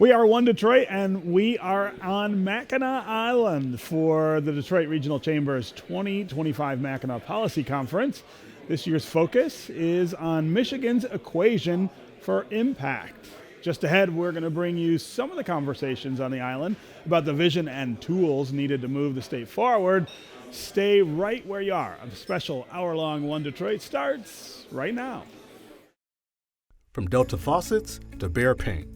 We are One Detroit, and we are on Mackinac Island for the Detroit Regional Chamber's 2025 Mackinac Policy Conference. This year's focus is on Michigan's equation for impact. Just ahead, we're going to bring you some of the conversations on the island about the vision and tools needed to move the state forward. Stay right where you are. A special hour-long One Detroit starts right now. From Delta faucets to Behr paint,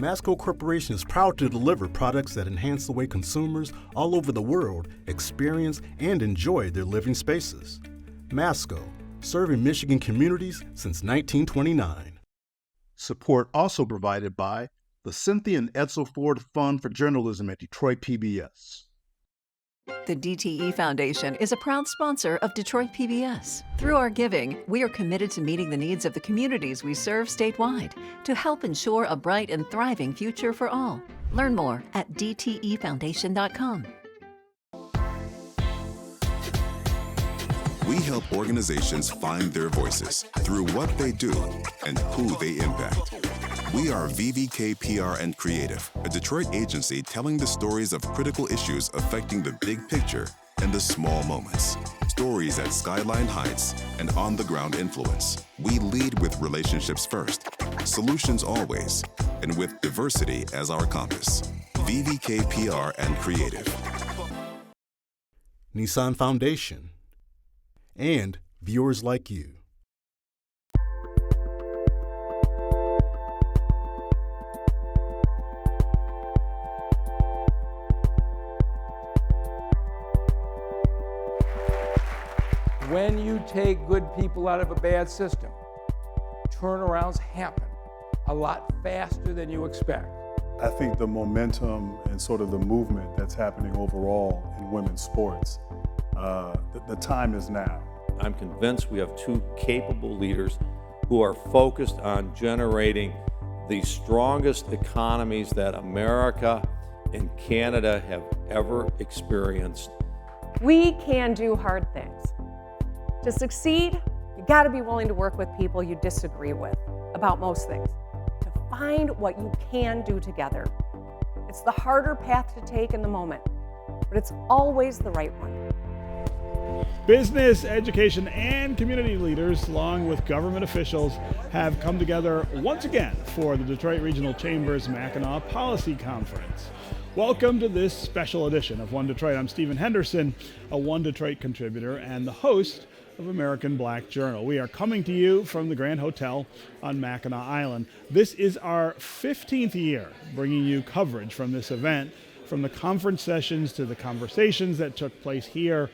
Masco Corporation is proud to deliver products that enhance the way consumers all over the world experience and enjoy their living spaces. Masco, serving Michigan communities since 1929. Support also provided by the Cynthia and Edsel Ford Fund for Journalism at Detroit PBS. The DTE Foundation is a proud sponsor of Detroit PBS. Through our giving, we are committed to meeting the needs of the communities we serve statewide to help ensure a bright and thriving future for all. Learn more at dtefoundation.com. We help organizations find their voices through what they do and who they impact. We are VVK PR and Creative, a Detroit agency telling the stories of critical issues affecting the big picture and the small moments. Stories at Skyline Heights and on-the-ground influence. We lead with relationships first, solutions always, and with diversity as our compass. VVK PR and Creative. Nissan Foundation, and viewers like you. When you take good people out of a bad system, turnarounds happen a lot faster than you expect. I think the momentum and sort of the movement that's happening overall in women's sports, the time is now. I'm convinced we have two capable leaders who are focused on generating the strongest economies that America and Canada have ever experienced. We can do hard things. To succeed, you gotta be willing to work with people you disagree with about most things, to find what you can do together. It's the harder path to take in the moment, but it's always the right one. Business, education, and community leaders, along with government officials, have come together once again for the Detroit Regional Chamber's Mackinac Policy Conference. Welcome to this special edition of One Detroit. I'm Stephen Henderson, a One Detroit contributor and the host of American Black Journal. We are coming to you from the Grand Hotel on Mackinac Island. This is our 15th year bringing you coverage from this event, from the conference sessions to the conversations that took place here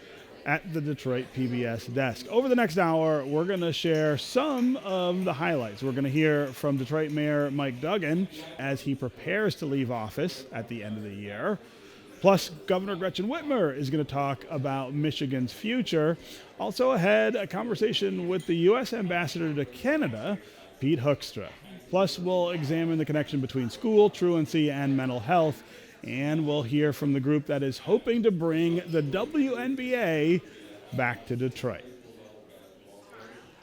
at the Detroit PBS desk. Over the next hour, we're going to share some of the highlights. We're going to hear from Detroit Mayor Mike Duggan as he prepares to leave office at the end of the year. Plus, Governor Gretchen Whitmer is going to talk about Michigan's future. Also ahead, a conversation with the U.S. Ambassador to Canada, Pete Hoekstra. Plus, we'll examine the connection between school, truancy, and mental health. And we'll hear from the group that is hoping to bring the WNBA back to Detroit.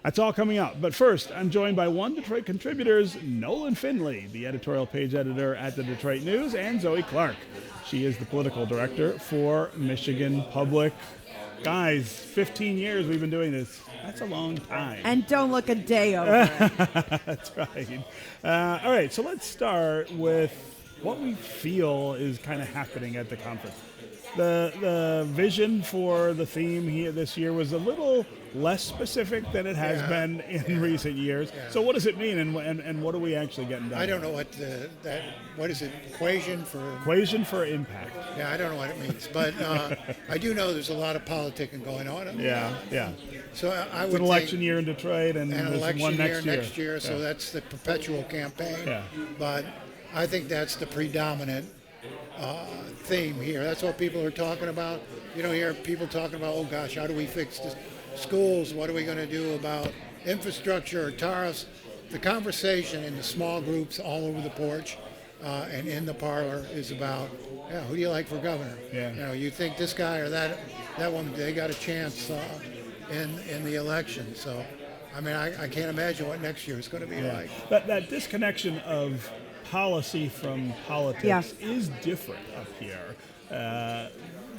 That's all coming up. But first, I'm joined by One Detroit contributors, Nolan Finley, the editorial page editor at the Detroit News, and Zoe Clark. She is the political director for Michigan Public. Guys, 15 years we've been doing this. That's a long time. And don't look a day over it. That's right. All right, so let's start with what we feel is kind of happening at the conference. The vision for the theme here this year was a little less specific than it has been in recent years. So what does it mean, and what are we actually getting done? I don't know what what is it, equation for impact. Yeah, I don't know what it means, but I do know there's a lot of politicking going on. Yeah. So I would it's an election year in Detroit, and an there's election one year next year, so that's the perpetual campaign. Yeah. But I think that's the predominant theme here. That's what people are talking about. You don't hear people talking about, oh gosh, how do we fix the schools? What are we going to do about infrastructure or tariffs? The conversation in the small groups all over the porch and in the parlor is about, who do you like for governor? Yeah. You think this guy or that woman, they got a chance in the election. So, I mean, I can't imagine what next year is going to be like. That disconnection of policy from politics is different up here.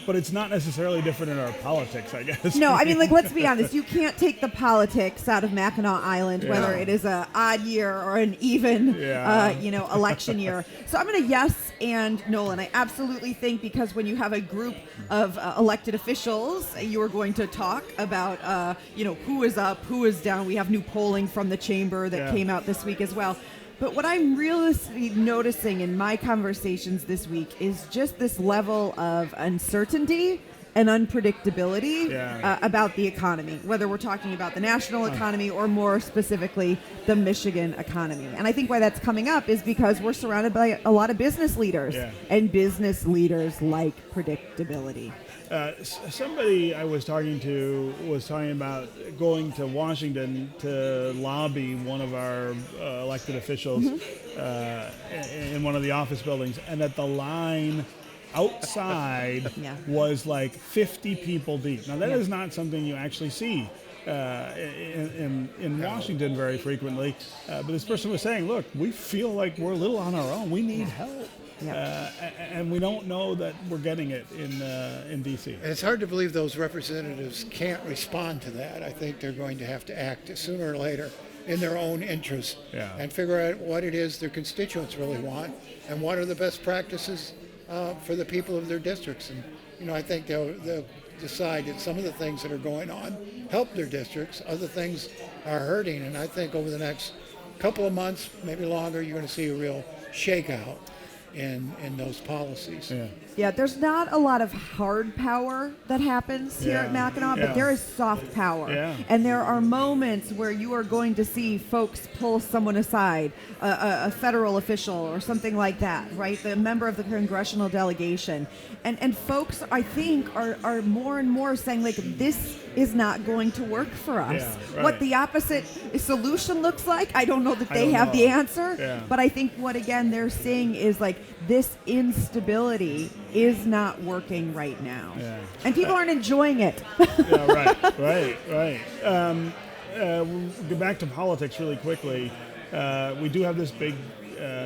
But it's not necessarily different in our politics, I guess. No, I mean, like, let's be honest. You can't take the politics out of Mackinac Island, whether it is an odd year or an even, election year. So I'm going to yes and Nolan. I absolutely think because when you have a group of elected officials, you are going to talk about, who is up, who is down. We have new polling from the chamber that came out this week as well. But what I'm really noticing in my conversations this week is just this level of uncertainty and unpredictability about the economy, whether we're talking about the national economy or more specifically the Michigan economy. And I think why that's coming up is because we're surrounded by a lot of business leaders, and business leaders like predictability. Somebody I was talking to was talking about going to Washington to lobby one of our elected officials in one of the office buildings, and that the line outside was like 50 people deep. Now, that is not something you actually see in Washington very frequently. But this person was saying, look, we feel like we're a little on our own. We need help. And we don't know that we're getting it in D.C. And it's hard to believe those representatives can't respond to that. I think they're going to have to act sooner or later in their own interest and figure out what it is their constituents really want and what are the best practices for the people of their districts. And, I think they'll decide that some of the things that are going on help their districts, other things are hurting. And I think over the next couple of months, maybe longer, you're going to see a real shakeout in those policies. Yeah, there's not a lot of hard power that happens here at Mackinac, but there is soft power. And there are moments where you are going to see folks pull someone aside, a federal official or something like that, right? The member of the congressional delegation. And folks, I think, are more and more saying, like, this is not going to work for us. What the opposite solution looks like, I don't know that they have the answer. But I think what, again, they're saying is, like, this instability is not working right now. And people aren't enjoying it. Right. We'll get back to politics really quickly. We do have this big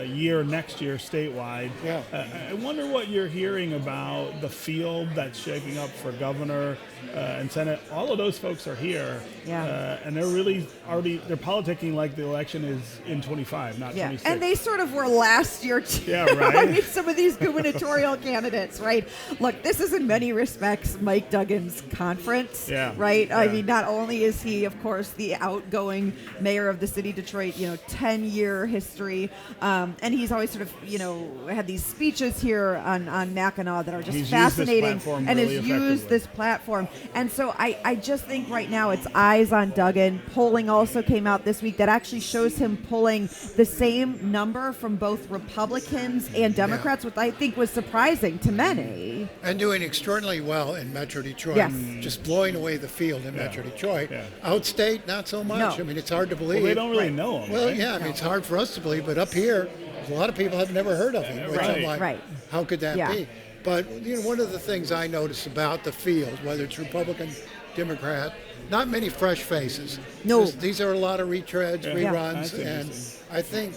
year next year statewide. I wonder what you're hearing about the field that's shaping up for governor and Senate. All of those folks are here, and they're really they're politicking like the election is in 25, not 26. And they sort of were last year too. I mean, some of these gubernatorial candidates, right? Look, this is in many respects Mike Duggan's conference, right? I mean, not only is he, of course, the outgoing mayor of the city of Detroit, 10-year history, and he's always sort of, had these speeches here on Mackinac that are just fascinating, and really has used this platform. And so I just think right now it's eyes on Duggan. Polling also came out this week that actually shows him pulling the same number from both Republicans and Democrats, which I think was surprising to many. And doing extraordinarily well in Metro Detroit. Just blowing away the field in Metro Detroit. Outstate, not so much. No. I mean, it's hard to believe. Well, they don't really know him. Well, I mean, it's hard for us to believe, but up here, a lot of people have never heard of him. Which I'm like, how could that be? But one of the things I notice about the field, whether it's Republican, Democrat, not many fresh faces. No. These are a lot of retreads, reruns, and I think,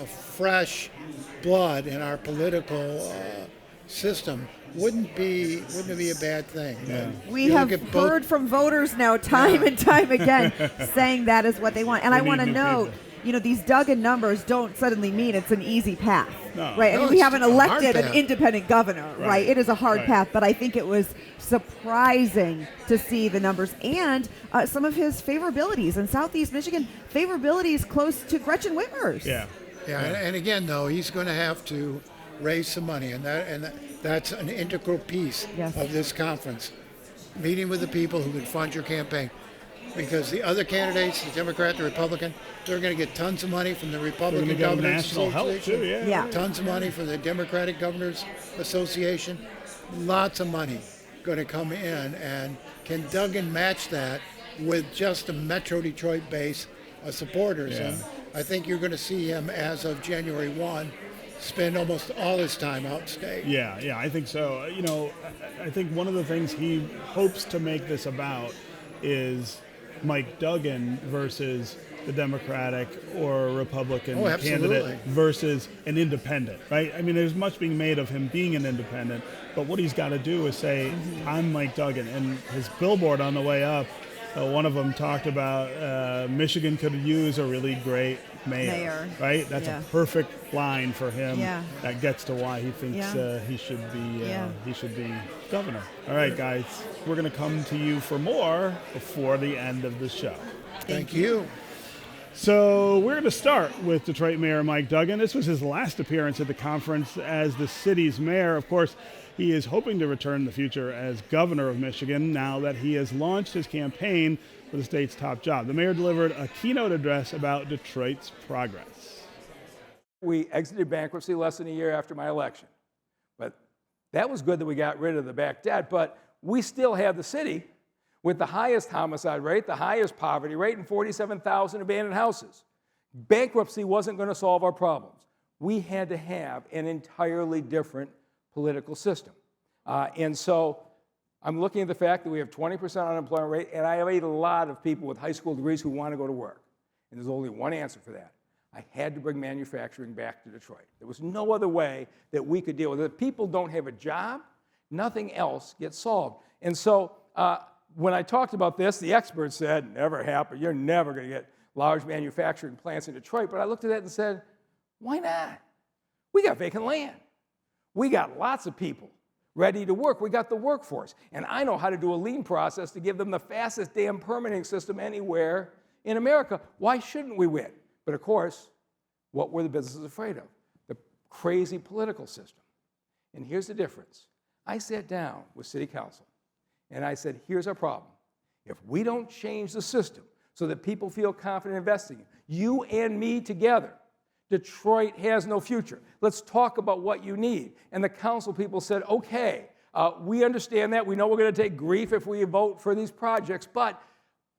fresh blood in our political system wouldn't be a bad thing. We have heard from voters now time and time again saying that is what they want. And I want to note, these Duggan numbers don't suddenly mean it's an easy path, right? I mean, we haven't elected an independent governor, right? It is a hard path, but I think it was surprising to see the numbers and some of his favorabilities in Southeast Michigan, favorabilities close to Gretchen Whitmer's. And again, though, he's going to have to raise some money, and that's an integral piece of this conference. Meeting with the people who can fund your campaign. Because the other candidates, the Democrat, the Republican, they're going to get tons of money from the Republican Governors Association, tons of money from the Democratic Governors Association, lots of money going to come in. And can Duggan match that with just a Metro Detroit base of supporters? And I think you're going to see him as of January 1 spend almost all his time outstate. I think so. I think one of the things he hopes to make this about is Mike Duggan versus the Democratic or Republican Oh, absolutely. candidate versus an independent, right? I mean, there's much being made of him being an independent, but what he's got to do is say, I'm Mike Duggan. And his billboard on the way up, one of them talked about Michigan could use a really great mayor. Right? That's a perfect line for him. That gets to why he thinks he should be governor. All right, guys, we're going to come to you for more before the end of the show. Thank you. So we're going to start with Detroit Mayor Mike Duggan. This was his last appearance at the conference as the city's mayor. Of course, he is hoping to return in the future as governor of Michigan now that he has launched his campaign for the state's top job. The mayor delivered a keynote address about Detroit's progress. We exited bankruptcy less than a year after my election. But that was good that we got rid of the back debt, but we still have the city with the highest homicide rate, the highest poverty rate, and 47,000 abandoned houses. Bankruptcy wasn't going to solve our problems. We had to have an entirely different political system. And so I'm looking at the fact that we have 20% unemployment rate, and I have a lot of people with high school degrees who want to go to work. And there's only one answer for that. I had to bring manufacturing back to Detroit. There was no other way that we could deal with it. If people don't have a job, nothing else gets solved. And so when I talked about this, the experts said, never happen. You're never going to get large manufacturing plants in Detroit. But I looked at that and said, why not? We got vacant land. We got lots of people ready to work. We got the workforce. And I know how to do a lean process to give them the fastest damn permitting system anywhere in America. Why shouldn't we win? But of course, what were the businesses afraid of? The crazy political system. And here's the difference. I sat down with city council and I said, here's our problem. If we don't change the system so that people feel confident investing, you and me together, Detroit has no future. Let's talk about what you need. And the council people said, okay, we understand that. We know we're going to take grief if we vote for these projects, but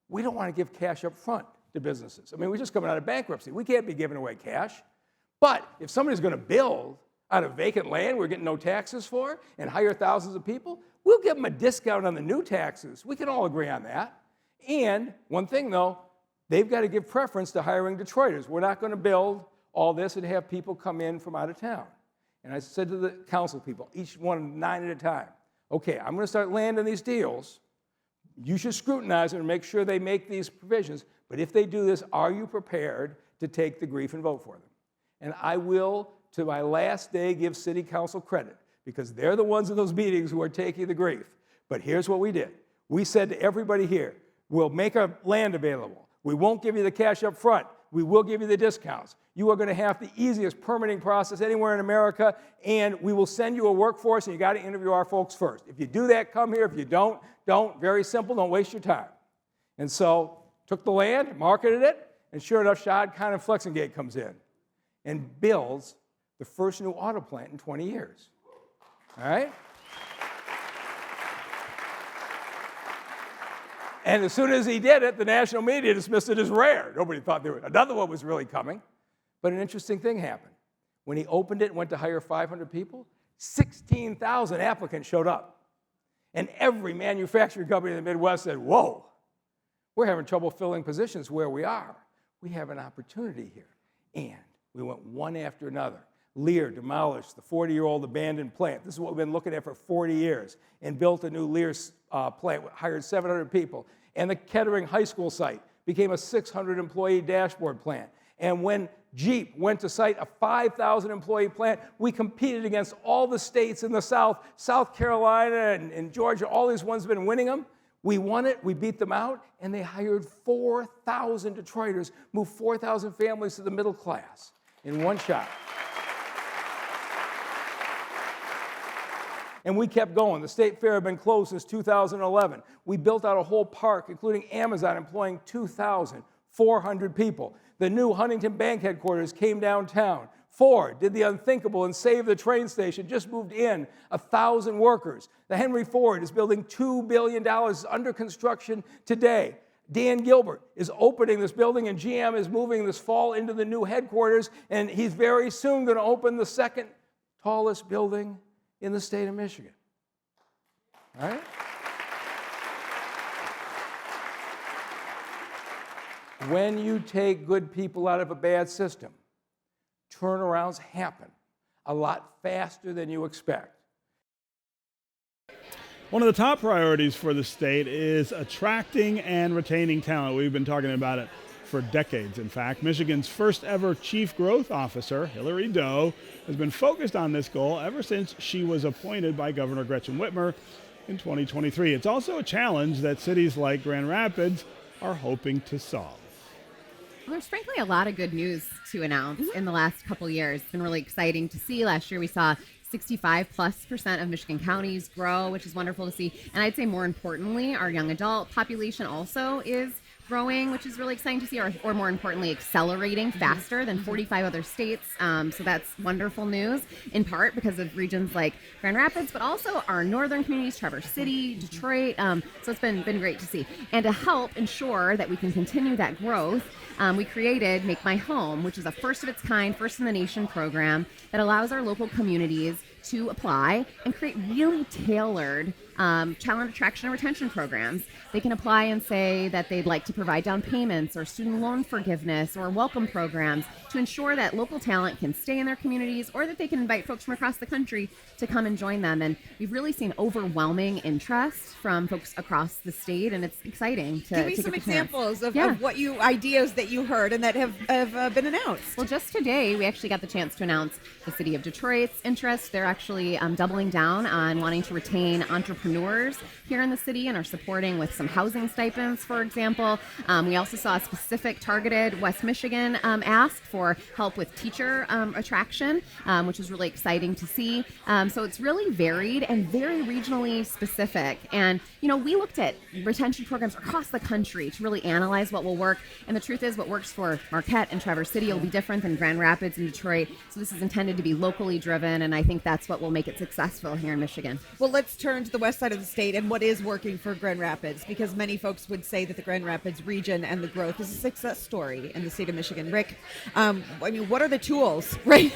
we don't want to give cash up front to businesses. I mean, we're just coming out of bankruptcy. We can't be giving away cash. But if somebody's going to build out of vacant land we're getting no taxes for and hire thousands of people, we'll give them a discount on the new taxes. We can all agree on that. And one thing, though, they've got to give preference to hiring Detroiters. We're not going to build all this and have people come in from out of town. And I said to the council people, each one 9 at a time, okay, I'm going to start landing these deals. You should scrutinize them and make sure they make these provisions. But if they do this, are you prepared to take the grief and vote for them? And I will, to my last day, give city council credit because they're the ones in those meetings who are taking the grief. But here's what we did. We said to everybody here, we'll make our land available. We won't give you the cash up front. We will give you the discounts. You are going to have the easiest permitting process anywhere in America, and we will send you a workforce, and you got to interview our folks first. If you do that, come here. If you don't, don't. Very simple. Don't waste your time. And so took the land, marketed it, and sure enough, Shad Khan and Flexengate comes in and builds the first new auto plant in 20 years. All right? And as soon as he did it, the national media dismissed it as rare. Nobody thought there was another one was really coming. But an interesting thing happened. When he opened it and went to hire 500 people, 16,000 applicants showed up. And every manufacturing company in the Midwest said, whoa, we're having trouble filling positions where we are. We have an opportunity here. And we went one after another. Lear demolished the 40-year-old abandoned plant. This is what we've been looking at for 40 years, and built a new Lear plant, hired 700 people. And the Kettering High School site became a 600-employee dashboard plant. And when Jeep went to site a 5,000-employee plant, we competed against all the states in the South, South Carolina and Georgia, all these ones have been winning them. We won it, we beat them out, and they hired 4,000 Detroiters, moved 4,000 families to the middle class in one shot. And we kept going. The State Fair had been closed since 2011. We built out a whole park, including Amazon, employing 2,400 people. The new Huntington Bank headquarters came downtown. Ford did the unthinkable and saved the train station, just moved in 1,000 workers. The Henry Ford is building $2 billion under construction today. Dan Gilbert is opening this building, and GM is moving this fall into the new headquarters, and he's very soon going to open the second tallest building in the state of Michigan. All right? When you take good people out of a bad system, turnarounds happen a lot faster than you expect. One of the top priorities for the state is attracting and retaining talent. We've been talking about it for decades, in fact. Michigan's first ever Chief Growth Officer, Hillary Doe, has been focused on this goal ever since she was appointed by Governor Gretchen Whitmer in 2023. It's also a challenge that cities like Grand Rapids are hoping to solve. There's frankly a lot of good news to announce in the last couple years. It's been really exciting to see. Last year we saw 65+% of Michigan counties grow, which is wonderful to see. And I'd say more importantly, our young adult population also is growing, which is really exciting to see, or more importantly, accelerating faster than 45 other states. So that's wonderful news, in part because of regions like Grand Rapids, but also our northern communities, Traverse City, Detroit. So it's been great to see. And to help ensure that we can continue that growth, we created Make My Home, which is a first of its kind, first in the nation program that allows our local communities to apply and create really tailored talent attraction and retention programs. They can apply and say that they'd like to provide down payments or student loan forgiveness or welcome programs to ensure that local talent can stay in their communities, or that they can invite folks from across the country to come and join them. And we've really seen overwhelming interest from folks across the state, and it's exciting to Give me some examples of what ideas that you heard and that have been announced. Well, just today, we actually got the chance to announce the city of Detroit's interest. They're actually doubling down on wanting to retain entrepreneurs here in the city and are supporting with some housing stipends, for example. We also saw a specific targeted West Michigan ask for help with teacher attraction, which is really exciting to see. So it's really varied and very regionally specific. And, we looked at retention programs across the country to really analyze what will work. And the truth is, what works for Marquette and Traverse City will be different than Grand Rapids and Detroit. So this is intended to be locally driven, and I think that's what will make it successful here in Michigan. Well, let's turn to the west side of the state and what is working for Grand Rapids, because many folks would say that the Grand Rapids region and the growth is a success story in the state of Michigan. Rick, what are the tools, right,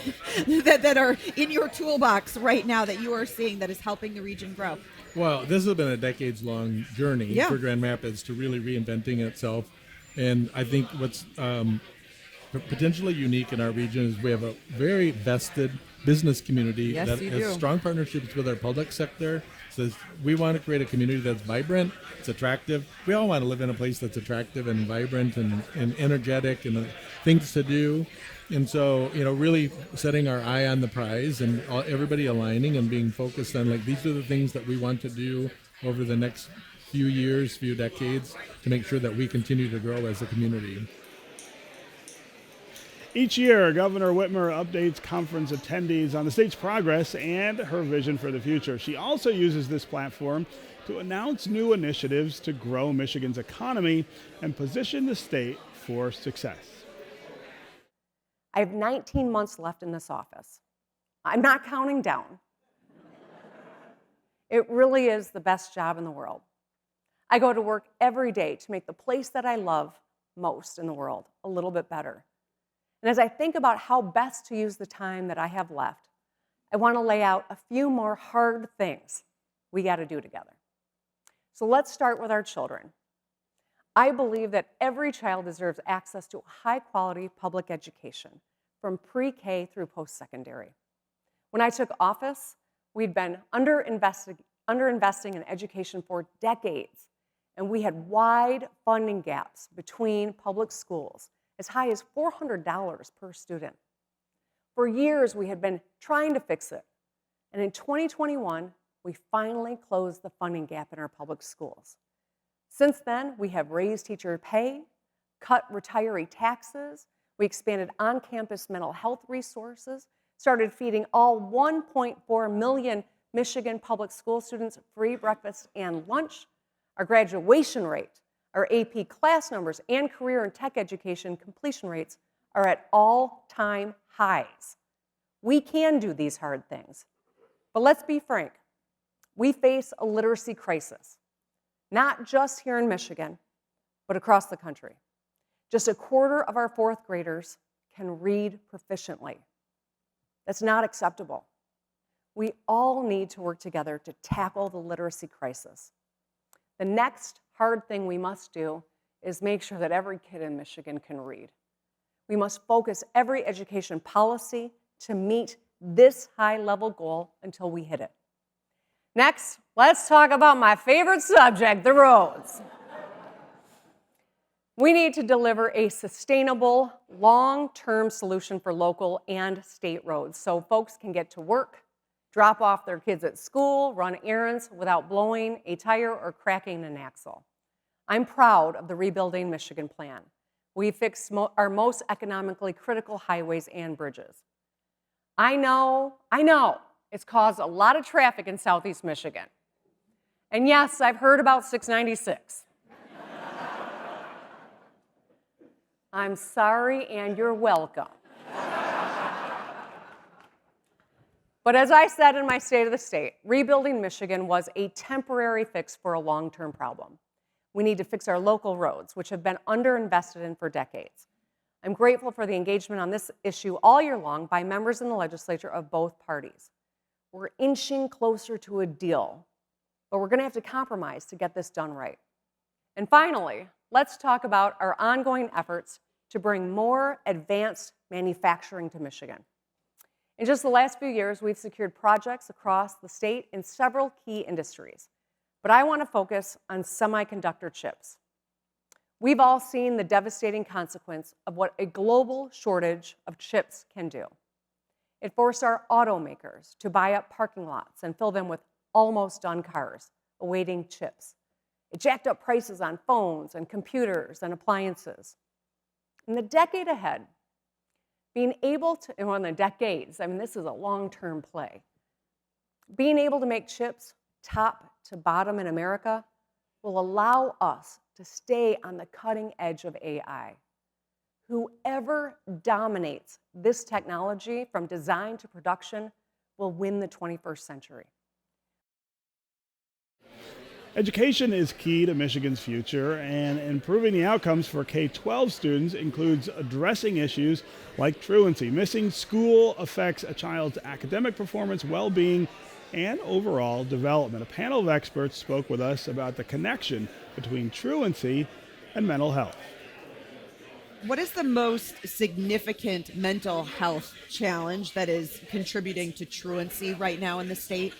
that are in your toolbox right now that you are seeing that is helping the region grow? Well, this has been a decades-long journey for Grand Rapids to really reinventing itself. And I think what's potentially unique in our region is we have a very vested business community that has strong partnerships with our public sector. So we want to create a community that's vibrant, it's attractive. We all want to live in a place that's attractive and vibrant and energetic and things to do. And so, really setting our eye on the prize and everybody aligning and being focused on, these are the things that we want to do over the next few years, few decades, to make sure that we continue to grow as a community. Each year, Governor Whitmer updates conference attendees on the state's progress and her vision for the future. She also uses this platform to announce new initiatives to grow Michigan's economy and position the state for success. I have 19 months left in this office. I'm not counting down. It really is the best job in the world. I go to work every day to make the place that I love most in the world a little bit better. And as I think about how best to use the time that I have left, I want to lay out a few more hard things we got to do together. So let's start with our children. I believe that every child deserves access to a high-quality public education from pre-K through post-secondary. When I took office, we'd been underinvesting in education for decades, and we had wide funding gaps between public schools, as high as $400 per student. For years, we had been trying to fix it, and in 2021, we finally closed the funding gap in our public schools. Since then, we have raised teacher pay, cut retiree taxes, we expanded on-campus mental health resources, started feeding all 1.4 million Michigan public school students free breakfast and lunch. Our graduation rate, our AP class numbers, and career and tech education completion rates are at all-time highs. We can do these hard things. But let's be frank, we face a literacy crisis, not just here in Michigan, but across the country. Just a quarter of our fourth graders can read proficiently. That's not acceptable. We all need to work together to tackle the literacy crisis. The next hard thing we must do is make sure that every kid in Michigan can read. We must focus every education policy to meet this high-level goal until we hit it. Next, let's talk about my favorite subject, the roads. We need to deliver a sustainable, long-term solution for local and state roads so folks can get to work, drop off their kids at school, run errands without blowing a tire or cracking an axle. I'm proud of the Rebuilding Michigan plan. We fixed our most economically critical highways and bridges. I know, it's caused a lot of traffic in Southeast Michigan. And yes, I've heard about 696. I'm sorry, and you're welcome. But as I said in my State of the State, rebuilding Michigan was a temporary fix for a long-term problem. We need to fix our local roads, which have been underinvested in for decades. I'm grateful for the engagement on this issue all year long by members in the legislature of both parties. We're inching closer to a deal, but we're going to have to compromise to get this done right. And finally, let's talk about our ongoing efforts to bring more advanced manufacturing to Michigan. In just the last few years, we've secured projects across the state in several key industries, but I want to focus on semiconductor chips. We've all seen the devastating consequence of what a global shortage of chips can do. It forced our automakers to buy up parking lots and fill them with almost done cars awaiting chips. It jacked up prices on phones and computers and appliances. In the decade ahead, being able to, well, in the decades, this is a long-term play. Being able to make chips top to bottom in America will allow us to stay on the cutting edge of AI. Whoever dominates this technology from design to production will win the 21st century. Education is key to Michigan's future, and improving the outcomes for K-12 students includes addressing issues like truancy. Missing school affects a child's academic performance, well-being, and overall development. A panel of experts spoke with us about the connection between truancy and mental health. What is the most significant mental health challenge that is contributing to truancy right now in the state?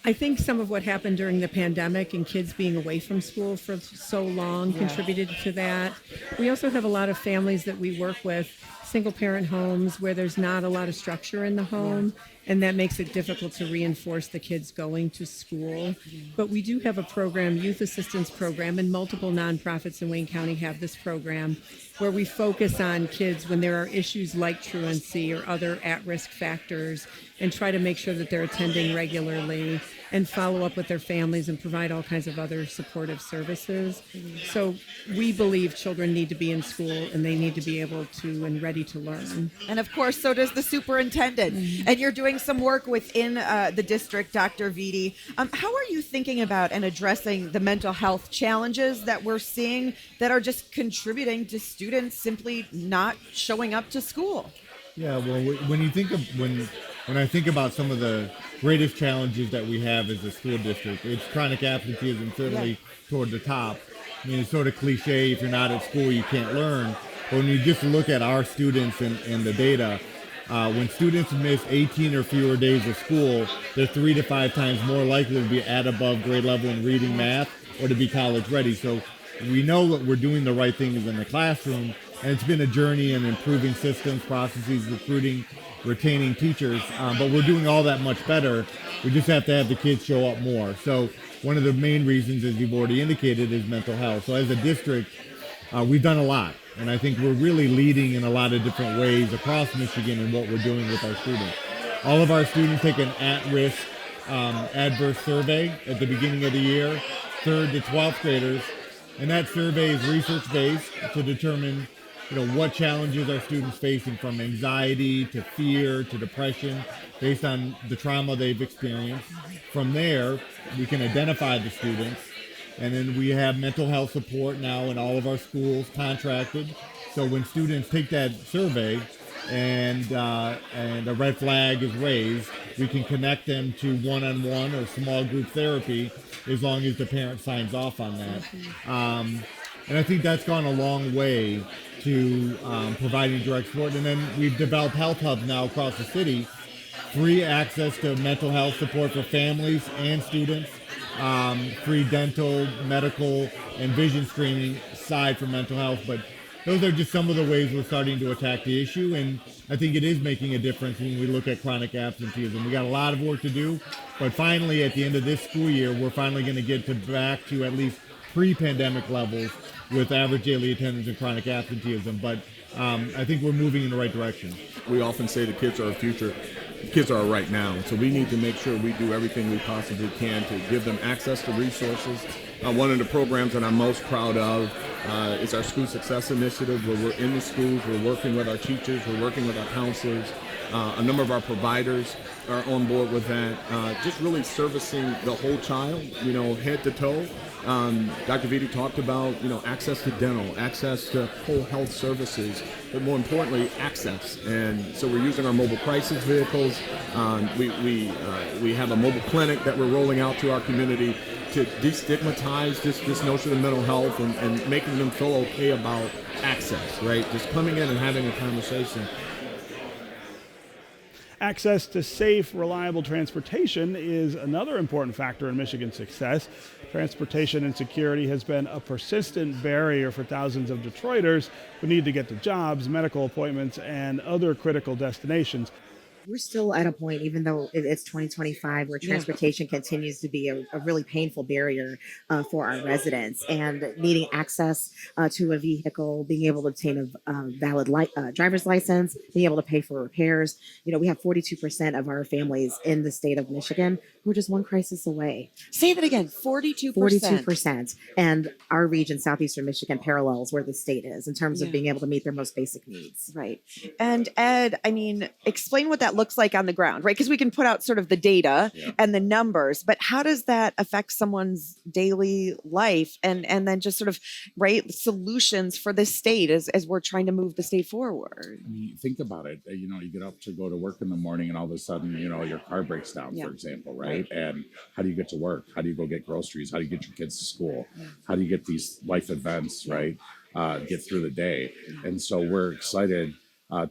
I think some of what happened during the pandemic and kids being away from school for so long contributed to that. We also have a lot of families that we work with, single-parent homes where there's not a lot of structure in the home, and that makes it difficult to reinforce the kids going to school. But we do have a program, youth assistance program, and multiple nonprofits in Wayne County have this program where we focus on kids when there are issues like truancy or other at-risk factors and try to make sure that they're attending regularly and follow up with their families and provide all kinds of other supportive services. So we believe children need to be in school and they need to be able to and ready to learn. And of course, so does the superintendent. And you're doing some work within the district, Dr. Vitti. How are you thinking about and addressing the mental health challenges that we're seeing that are just contributing to students simply not showing up to school? Yeah, well, when you think of when I think about some of the greatest challenges that we have as a school district, it's chronic absenteeism certainly toward the top. It's sort of cliche, if you're not at school, you can't learn. But when you just look at our students and the data, when students miss 18 or fewer days of school, they're 3 to 5 times more likely to be at above grade level in reading, math, or to be college ready. So we know that we're doing the right things in the classroom, and it's been a journey in improving systems, processes, recruiting, retaining teachers, but we're doing all that much better. We just have to have the kids show up more. So one of the main reasons, as you've already indicated, is mental health. So as a district, we've done a lot, and I think we're really leading in a lot of different ways across Michigan in what we're doing with our students. All of our students take an at-risk adverse survey at the beginning of the year, 3rd to 12th graders, and that survey is research-based to determine what challenges are students facing, from anxiety to fear to depression, based on the trauma they've experienced. From there, we can identify the students, and then we have mental health support now in all of our schools contracted. So when students take that survey and a red flag is raised, we can connect them to one-on-one or small group therapy as long as the parent signs off on that. And I think that's gone a long way to providing direct support. And then we've developed health hubs now across the city, free access to mental health support for families and students, free dental, medical, and vision screening aside from mental health. But those are just some of the ways we're starting to attack the issue, and I think it is making a difference when we look at chronic absenteeism. We got a lot of work to do, but finally at the end of this school year, we're finally going to get back to at least pre-pandemic levels with average daily attendance and chronic absenteeism. But I think we're moving in the right direction. We often say the kids are our future. The kids are our right now. So we need to make sure we do everything we possibly can to give them access to resources. One of the programs that I'm most proud of is our School Success Initiative, where we're in the schools, we're working with our teachers, we're working with our counselors. A number of our providers are on board with that. Just really servicing the whole child, head to toe. Dr. Vitti talked about, access to dental, access to whole health services, but more importantly, access. And so we're using our mobile crisis vehicles. We have a mobile clinic that we're rolling out to our community to destigmatize this notion of mental health and making them feel okay about access, right? Just coming in and having a conversation. Access to safe, reliable transportation is another important factor in Michigan's success. Transportation insecurity has been a persistent barrier for thousands of Detroiters who need to get to jobs, medical appointments, and other critical destinations. We're still at a point, even though it's 2025, where transportation continues to be a really painful barrier for our residents, and needing access to a vehicle, being able to obtain a valid driver's license, being able to pay for repairs. We have 42% of our families in the state of Michigan who are just one crisis away. Say that again, 42%. 42%. And our region, southeastern Michigan, parallels where the state is in terms of being able to meet their most basic needs. Right. And Ed, explain what that looks like on the ground, right? Because we can put out sort of the data and the numbers, but how does that affect someone's daily life? And then just sort of, solutions for this state as we're trying to move the state forward. Think about it. You get up to go to work in the morning and all of a sudden, your car breaks down, for example, right? And how do you get to work? How do you go get groceries? How do you get your kids to school? How do you get these life events, right? Get through the day. And so we're excited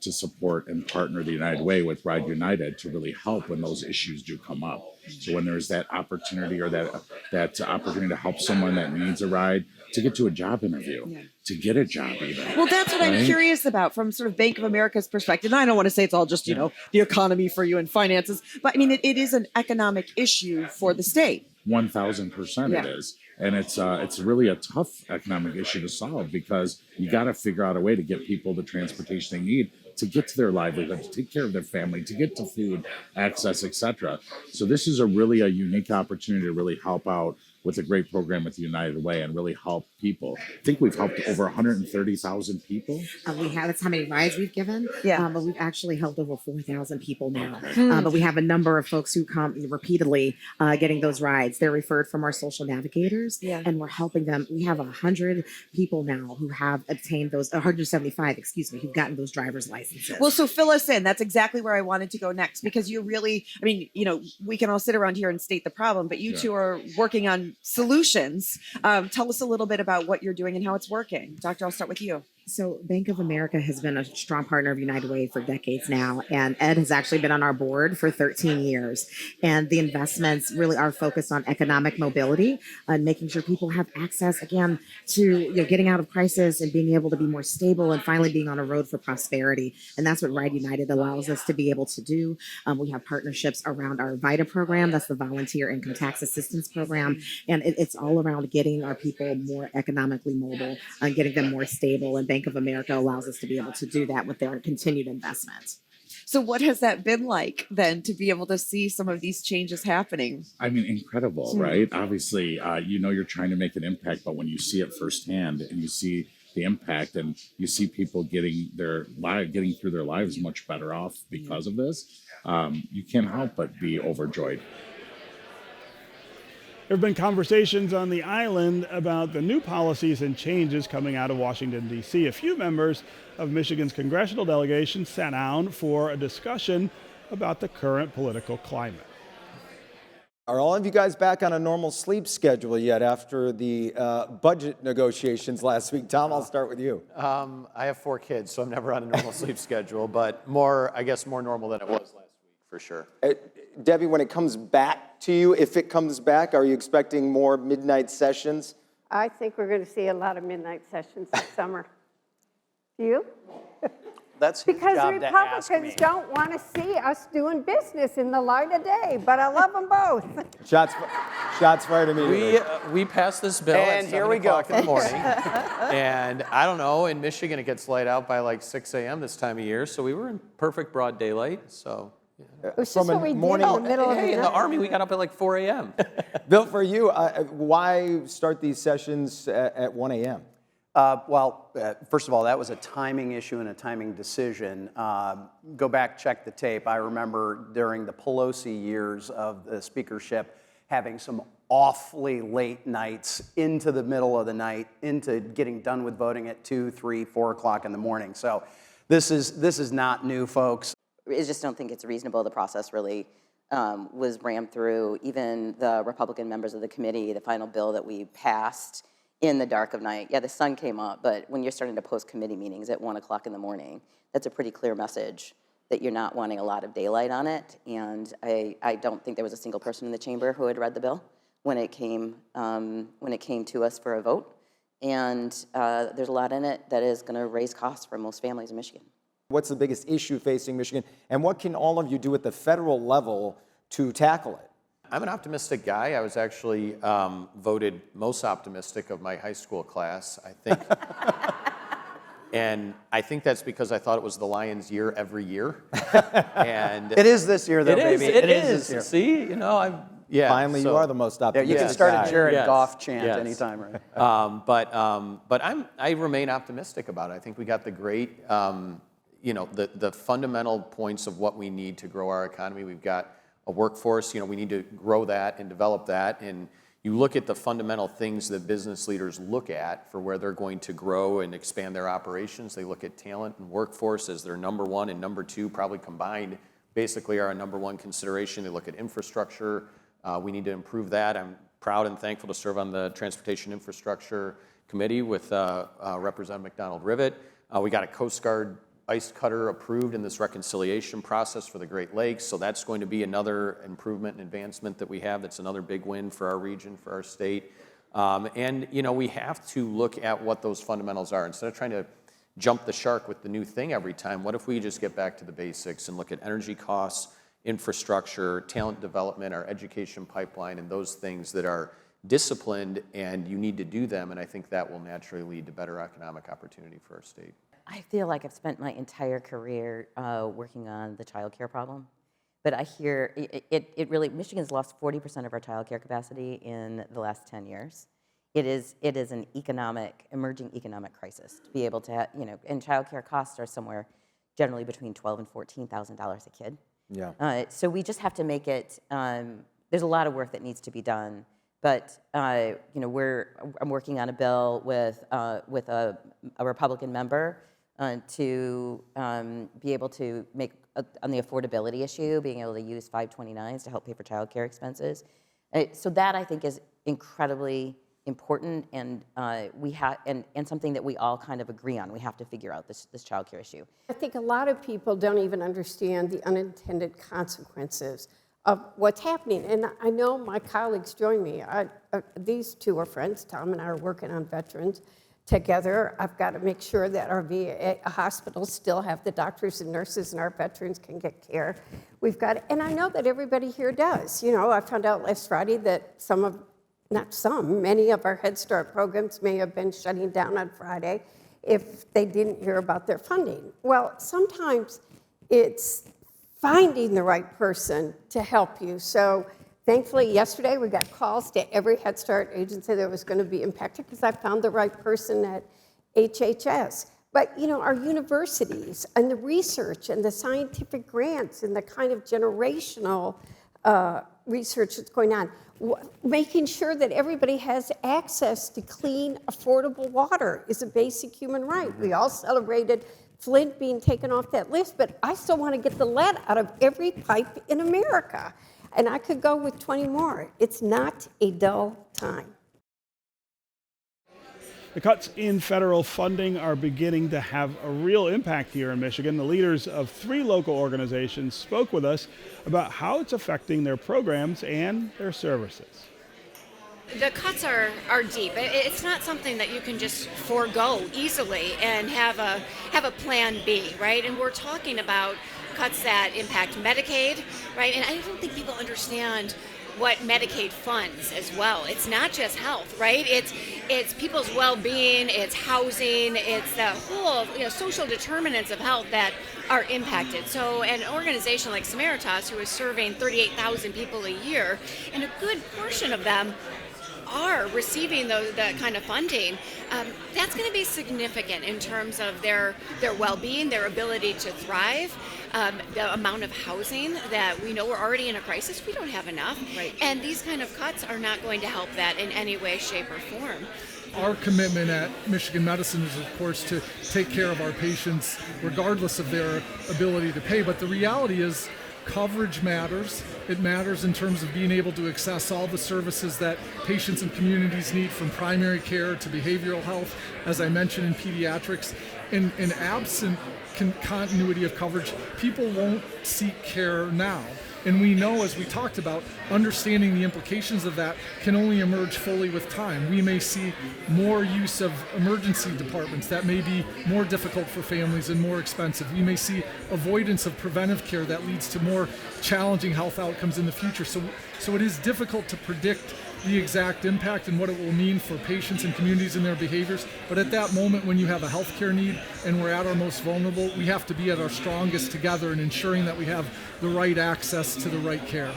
to support and partner the United Way with Ride United to really help when those issues do come up. So when there's that opportunity or that opportunity to help someone that needs a ride to get to a job interview, to get a job even. Well, that's what I'm curious about from sort of Bank of America's perspective. And I don't want to say it's all just, the economy for you and finances, but it is an economic issue for the state. 1,000% it is. And it's really a tough economic issue to solve because you got to figure out a way to get people the transportation they need to get to their livelihood, to take care of their family, to get to food, access, etc. So this is a unique opportunity to really help out with a great program with the United Way and really help people. I think we've helped over 130,000 people. We have, that's how many rides we've given. But we've actually helped over 4,000 people now. Okay. But we have a number of folks who come repeatedly getting those rides. They're referred from our social navigators and we're helping them. We have 100 people now who have obtained those, 175, who've gotten those driver's licenses. Well, so fill us in. That's exactly where I wanted to go next because you really, we can all sit around here and state the problem, but you two are working on solutions. Tell us a little bit about what you're doing and how it's working. Doctor, I'll start with you. So Bank of America has been a strong partner of United Way for decades now, and Ed has actually been on our board for 13 years. And the investments really are focused on economic mobility and making sure people have access, again, to getting out of crisis and being able to be more stable and finally being on a road for prosperity. And that's what Ride United allows us to be able to do. We have partnerships around our VITA program, that's the Volunteer Income Tax Assistance Program, and it's all around getting our people more economically mobile and getting them more stable. And Bank of America allows us to be able to do that with their continued investment. So what has that been like then to be able to see some of these changes happening? Incredible, right? Obviously, you're trying to make an impact, but when you see it firsthand and you see the impact and you see people getting through their lives much better off because of this, you can't help but be overjoyed. There have been conversations on the island about the new policies and changes coming out of Washington, D.C. A few members of Michigan's congressional delegation sat down for a discussion about the current political climate. Are all of you guys back on a normal sleep schedule yet after the budget negotiations last week? Tom, I'll start with you. I have 4 kids, so I'm never on a normal sleep schedule, but more normal than it was last week, for sure. Debbie, when it comes back to you, if it comes back, are you expecting more midnight sessions? I think we're going to see a lot of midnight sessions this summer. Do you? That's his because job to ask me. Republicans don't want to see us doing business in the light of day, but I love them both. Shots fired immediately. We passed this bill And at here 7 we go. o'clock in the morning. And I don't know, in Michigan it gets light out by like 6 a.m. this time of year, so we were in perfect broad daylight. So. It's just what we did in the middle of the night. In the Army, we got up at like 4 a.m. Bill, for you, why start these sessions at 1 a.m.? First of all, that was a timing issue and a timing decision. Go back, check the tape. I remember during the Pelosi years of the speakership having some awfully late nights into the middle of the night, into getting done with voting at 2, 3, 4 o'clock in the morning. So this is not new, folks. I just don't think it's reasonable. The process really was rammed through. Even the Republican members of the committee, the final bill that we passed in the dark of night. Yeah, the sun came up, but when you're starting to post committee meetings at 1 o'clock in the morning, that's a pretty clear message that you're not wanting a lot of daylight on it. And I don't think there was a single person in the chamber who had read the bill when it came to us for a vote. And there's a lot in it that is going to raise costs for most families in Michigan. What's the biggest issue facing Michigan? And what can all of you do at the federal level to tackle it? I'm an optimistic guy. I was actually voted most optimistic of my high school class, I think. And I think that's because I thought it was the Lions' year every year. And it is this year, though, baby. It is this year. See, you know, Finally, you are the most optimistic. Yeah, you can start guy. a Jared Goff chant anytime, right? But I remain optimistic about it. I think we got the great, the fundamental points of what we need to grow our economy. We've got a workforce. We need to grow that and develop that. And you look at the fundamental things that business leaders look at for where they're going to grow and expand their operations. They look at talent and workforce as their number one and number two, probably combined, basically are a number one consideration. They look at infrastructure. We need to improve that. I'm proud and thankful to serve on the Transportation Infrastructure Committee with Representative McDonald Rivet. We got a Coast Guard ice cutter approved in this reconciliation process for the Great Lakes, so that's going to be another improvement and advancement that we have. That's another big win for our region, for our state. And we have to look at what those fundamentals are. Instead of trying to jump the shark with the new thing every time, what if we just get back to the basics and look at energy costs, infrastructure, talent development, our education pipeline, and those things that are disciplined, and you need to do them, and I think that will naturally lead to better economic opportunity for our state. I feel like I've spent my entire career working on the child care problem, but I hear it really, Michigan's lost 40% of our child care capacity in the last 10 years. It is an emerging economic crisis to be able to, and child care costs are somewhere generally between $12,000 and $14,000 a kid. Yeah. So we just have to make it, there's a lot of work that needs to be done. But I'm working on a bill with a Republican member to be able to make on the affordability issue, being able to use 529s to help pay for child care expenses. So that I think is incredibly important, and we have and something that we all kind of agree on. We have to figure out this child care issue. I think a lot of people don't even understand the unintended consequences of what's happening. And I know my colleagues join me. These two are friends. Tom and I are working on veterans together. I've got to make sure that our VA hospitals still have the doctors and nurses and our veterans can get care. And I know that everybody here does. I found out last Friday that many of our Head Start programs may have been shutting down on Friday if they didn't hear about their funding. Well, sometimes it's finding the right person to help you. So thankfully, yesterday we got calls to every Head Start agency that was going to be impacted because I found the right person at HHS. But our universities and the research and the scientific grants and the kind of generational research that's going on, making sure that everybody has access to clean, affordable water is a basic human right. We all celebrated Flint being taken off that list, but I still want to get the lead out of every pipe in America. And I could go with 20 more. It's not a dull time. The cuts in federal funding are beginning to have a real impact here in Michigan. The leaders of 3 local organizations spoke with us about how it's affecting their programs and their services. The cuts are deep. It's not something that you can just forego easily and have a plan B, right? And we're talking about cuts that impact Medicaid, right? And I don't think people understand what Medicaid funds as well. It's not just health, right? It's people's well-being, it's housing, it's the whole social determinants of health that are impacted. So an organization like Samaritas, who is serving 38,000 people a year, and a good portion of them are receiving that kind of funding, that's going to be significant in terms of their well-being, their ability to thrive, the amount of housing that we know we're already in a crisis. We don't have enough. Right. And these kind of cuts are not going to help that in any way, shape, or form. Our commitment at Michigan Medicine is, of course, to take care of our patients regardless of their ability to pay. But the reality is, coverage matters. It matters in terms of being able to access all the services that patients and communities need, from primary care to behavioral health, as I mentioned, in pediatrics. And absent continuity of coverage, people won't seek care now. And we know, as we talked about, understanding the implications of that can only emerge fully with time. We may see more use of emergency departments that may be more difficult for families and more expensive. We may see avoidance of preventive care that leads to more challenging health outcomes in the future. So it is difficult to predict the exact impact and what it will mean for patients and communities and their behaviors. But at that moment, when you have a healthcare need and we're at our most vulnerable, we have to be at our strongest together in ensuring that we have the right access to the right care.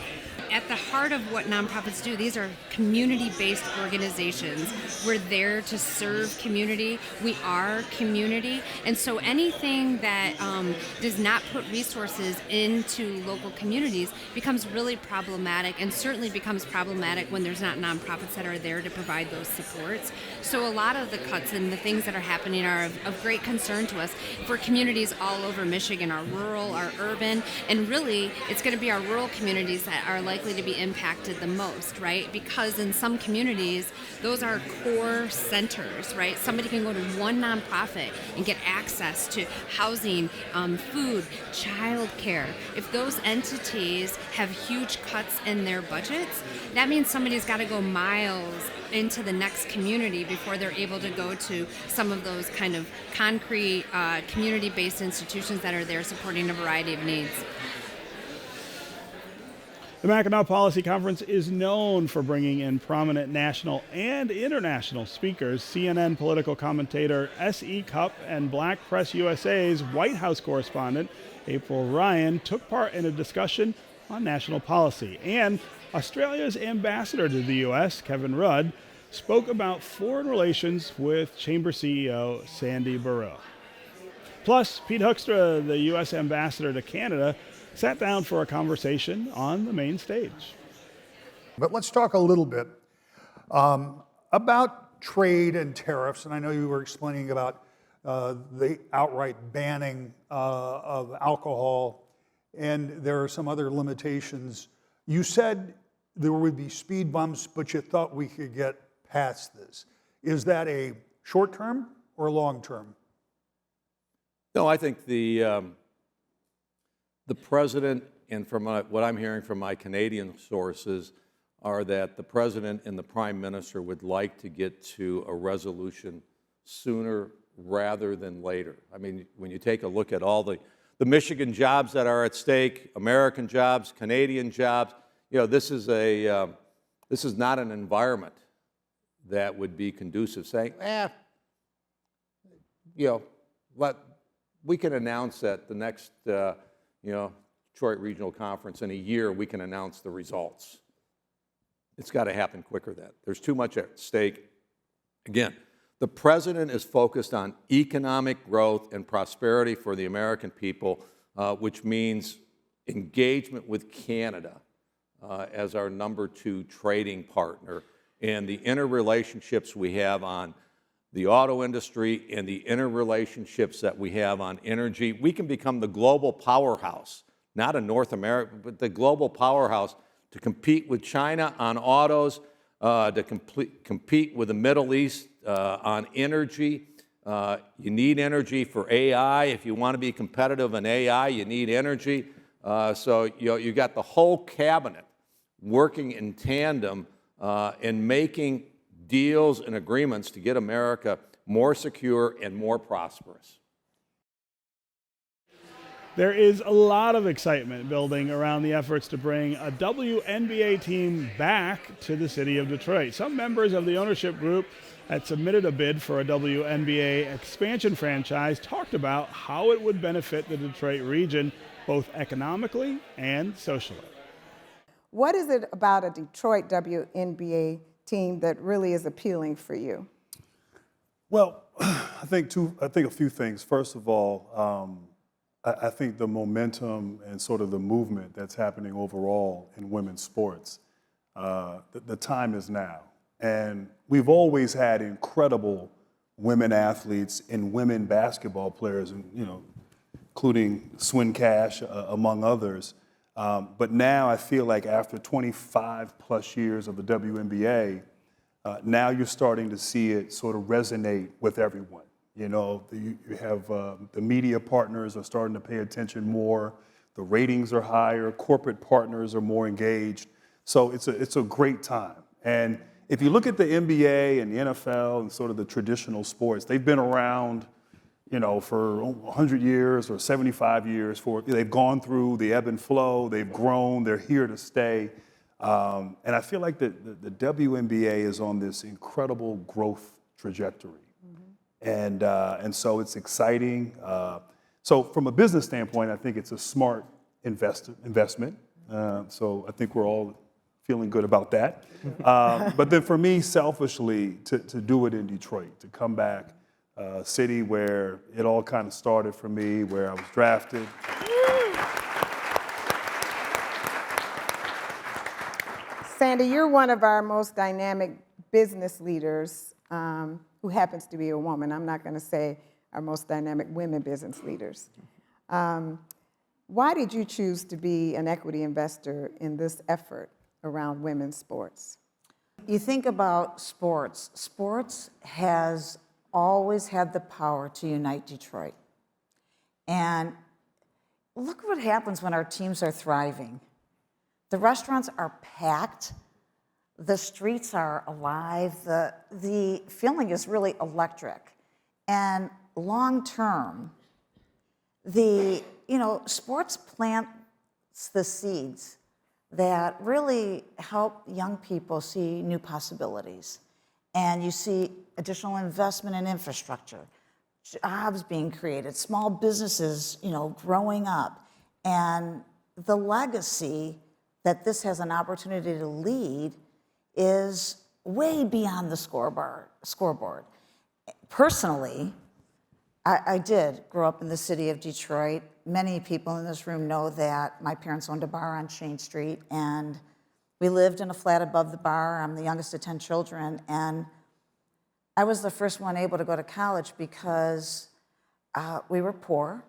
At the heart of what nonprofits do, these are community-based organizations. We're there to serve community. We are community. And so anything that does not put resources into local communities becomes really problematic, and certainly becomes problematic when there's not nonprofits that are there to provide those supports. So a lot of the cuts and the things that are happening are of great concern to us for communities all over Michigan, our rural, our urban, and really it's going to be our rural communities that are likely to be impacted the most, right? Because in some communities, those are core centers, right? Somebody can go to one nonprofit and get access to housing, food, childcare. If those entities have huge cuts in their budgets, that means somebody's got to go miles into the next community before they're able to go to some of those kind of concrete community-based institutions that are there supporting a variety of needs. The Mackinac Policy Conference is known for bringing in prominent national and international speakers. CNN political commentator S.E. Cupp and Black Press USA's White House correspondent April Ryan took part in a discussion on national policy. And Australia's ambassador to the U.S., Kevin Rudd, spoke about foreign relations with Chamber CEO Sandy Burrell. Plus, Pete Hoekstra, the U.S. ambassador to Canada, sat down for a conversation on the main stage. But let's talk a little bit about trade and tariffs. And I know you were explaining about the outright banning of alcohol, and there are some other limitations. You said there would be speed bumps, but you thought we could get past this. Is that a short term or long term? No, I think the president, and from what I'm hearing from my Canadian sources, are that the president and the prime minister would like to get to a resolution sooner rather than later. I mean, when you take a look at all the Michigan jobs that are at stake, American jobs, Canadian jobs, this is not an environment that would be conducive, saying, we can announce at the next Detroit Regional Conference in a year, we can announce the results. It's got to happen quicker than that. There's too much at stake. Again, the president is focused on economic growth and prosperity for the American people, which means engagement with Canada as our number 2 trading partner, and the interrelationships we have on the auto industry, and the interrelationships that we have on energy, we can become the global powerhouse, not a North America, but the global powerhouse to compete with China on autos, to compete with the Middle East on energy. You need energy for AI. If you want to be competitive in AI, you need energy. So you got the whole cabinet working in tandem and making deals and agreements to get America more secure and more prosperous. There is a lot of excitement building around the efforts to bring a WNBA team back to the city of Detroit. Some members of the ownership group that submitted a bid for a WNBA expansion franchise talked about how it would benefit the Detroit region, both economically and socially. What is it about a Detroit WNBA team that really is appealing for you? Well, I think a few things. First of all, I think the momentum and sort of the movement that's happening overall in women's sports, the time is now. And we've always had incredible women athletes and women basketball players, and including Swin Cash, among others. But now I feel like after 25 plus years of the WNBA, now you're starting to see it sort of resonate with everyone. You have the media partners are starting to pay attention more. The ratings are higher. Corporate partners are more engaged. So it's a great time. And if you look at the NBA and the NFL and sort of the traditional sports, they've been around, for 100 years or 75 years. They've gone through the ebb and flow. They've grown. They're here to stay. And I feel like the WNBA is on this incredible growth trajectory. And so it's exciting. So from a business standpoint, I think it's a smart investment. So I think we're all feeling good about that. But then for me, selfishly, to do it in Detroit, to come back, a city where it all kind of started for me, where I was drafted. Sandy, you're one of our most dynamic business leaders who happens to be a woman. I'm not going to say our most dynamic women business leaders. Why did you choose to be an equity investor in this effort around women's sports? You think about sports. Sports has always had the power to unite Detroit. And look what happens when our teams are thriving. The restaurants are packed. The streets are alive. The feeling is really electric. And long term, sports plants the seeds that really help young people see new possibilities. And you see additional investment in infrastructure, jobs being created, small businesses, growing up. And the legacy that this has an opportunity to lead is way beyond the scoreboard. Personally, I did grow up in the city of Detroit. Many people in this room know that my parents owned a bar on Shane Street, and we lived in a flat above the bar. I'm the youngest of 10 children, and I was the first one able to go to college because we were poor,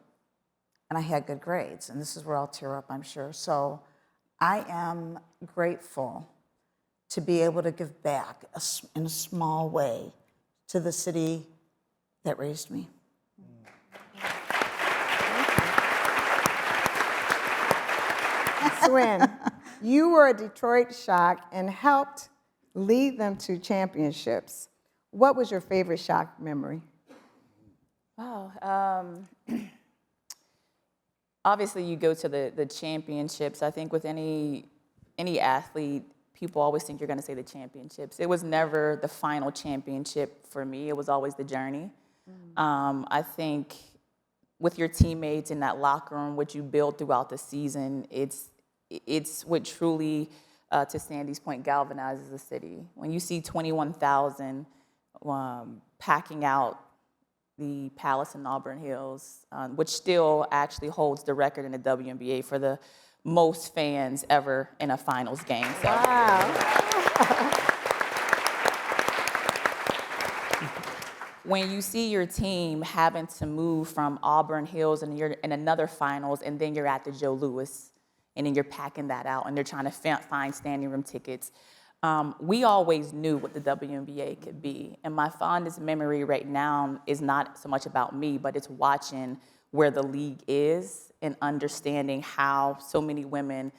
and I had good grades, and this is where I'll tear up, I'm sure. So I am grateful to be able to give back in a small way to the city that raised me. Swin, you were a Detroit Shock and helped lead them to championships. What was your favorite Shock memory? Wow. Obviously, you go to the championships. I think with any athlete, people always think you're going to say the championships. It was never the final championship for me. It was always the journey. I think with your teammates in that locker room, what you build throughout the season, it's what truly, to Sandy's point, galvanizes the city. When you see 21,000 packing out the Palace in Auburn Hills, which still actually holds the record in the WNBA for the most fans ever in a finals game. So. Wow. when you see your team having to move from Auburn Hills and you're in another finals, and then you're at the Joe Louis, and then you're packing that out, and they're trying to find standing room tickets. We always knew what the WNBA could be. And my fondest memory right now is not so much about me, but it's watching where the league is and understanding how so many women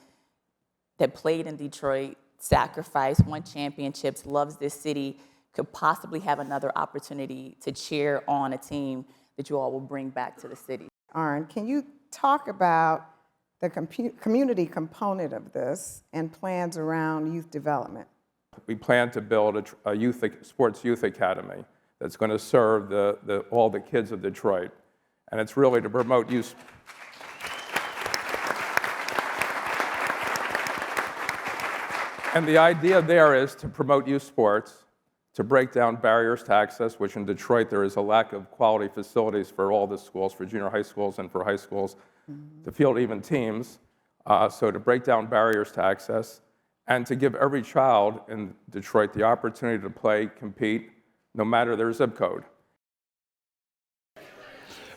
that played in Detroit, sacrificed, won championships, loves this city, could possibly have another opportunity to cheer on a team that you all will bring back to the city. Aaron, can you talk about the community component of this and plans around youth development? We plan to build a sports youth academy that's going to serve all the kids of Detroit. And it's really to promote youth. And the idea there is to promote youth sports, to break down barriers to access, which in Detroit there is a lack of quality facilities for all the schools, for junior high schools and for high schools, to field even teams. So to break down barriers to access, and to give every child in Detroit the opportunity to play, compete, no matter their zip code.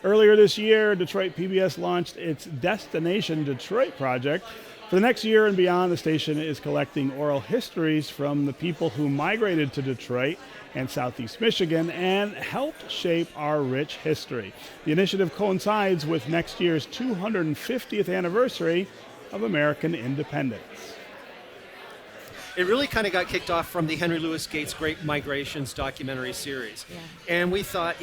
Earlier this year, Detroit PBS launched its Destination Detroit project. For the next year and beyond, the station is collecting oral histories from the people who migrated to Detroit and Southeast Michigan and helped shape our rich history. The initiative coincides with next year's 250th anniversary of American independence. It really kind of got kicked off from the Henry Louis Gates Great Migrations documentary series. Yeah. And we thought,